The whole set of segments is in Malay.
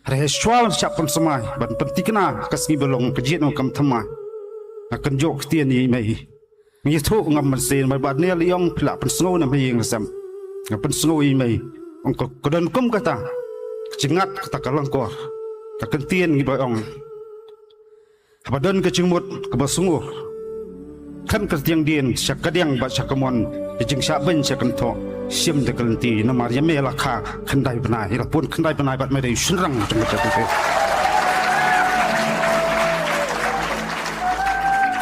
Rehsual siapun semai ban pentikna kasih belong kejit ngam thama akan jok tian ni mai mi thu ngam mesin mai bad ne liong pla pen snow na mai ng sam ngapen snow i mai ong ko dan kum kata cingat kata kalang kor akan tian ngi ong abadan ke cingmut ke basungur kan kertiang dien syakadiang ba syakamon jing syaben syakan tho sim de kalenti na maria me la kha khandai bana ira pun khandai bana bat me dei sunrang jong ta tu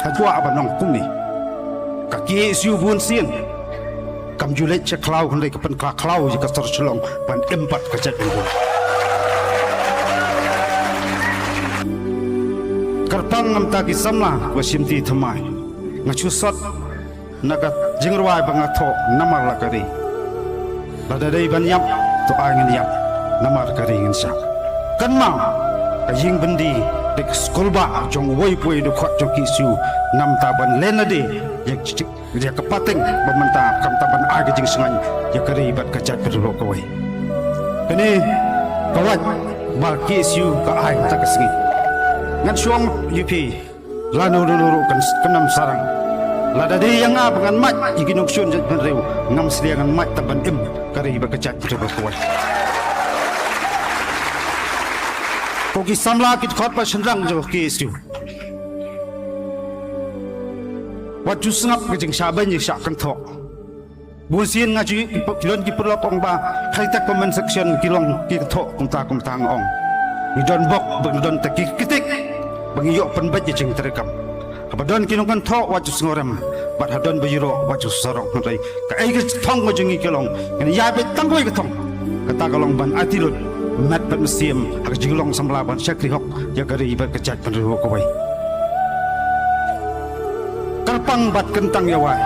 atwa abanong kumni ka ki siu bun sin kam julet che klau khandai ka pen ka klau ji ka tor chlong ban empat ka chat bu karpang ngam ta ki samla wasimti thamai ngachu sot naga jingrwai banga tho namar la kari pada dai ban yap to angin yap namar kari ngin sa kanma ajing bendi dek skolba jong woi poi do khot jo kisu nam ta ban lenade yak chik dia kapateng bamanta kam ta ban age jing sangan ya kari bat ka chat per ko wai kini kawat ba kisu ka ai ta kasgi ngan suang yupi lanu lulu kan kenam sarang lada di yang apa dengan mat jiki nuksun jatuh rew ngam sediangan mat taban im kari berkecat betul kuat koki samla kit khot pa shenrang jo kisu waju sengap kejeng saban je sak kan thok busin ngaji kilon ki perlo kong ba khaita comment section kilong ki thok kum tang ong idon bok berdon tekik kitik bangiyok penbat je jeng terekam abadon kinungan thok waju sengoram bat hadon bajiro waju sorong ngai ka ai ke thong majungi kelong kan ya be tangoi ke thong kata kalong ban atirut mat pat mesim ak jilong samla ban syakri hok ya gari ibat kecat penru ko wai kalpang bat kentang ya wai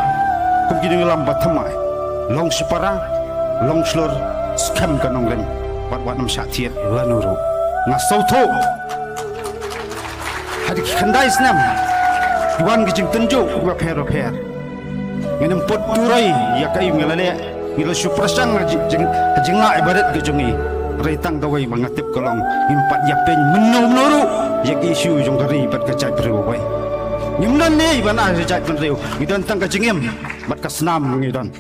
kum kini lam bat thamai long supara long slur skam kanong len bat wat nam syatiet lanuru ngasau tho hari khandai snam Tuan kijing tenjo gua per ngenem pot turai ya kai ngelale ngila suprasang jing la ibarat gejungi reitang gawai mangatip kolong impat ya pen menuru ya isu jong gari bat kacai perlu wai nimnan ne ibana jajat penreu ngidan tang kajingem bat kasnam ngidon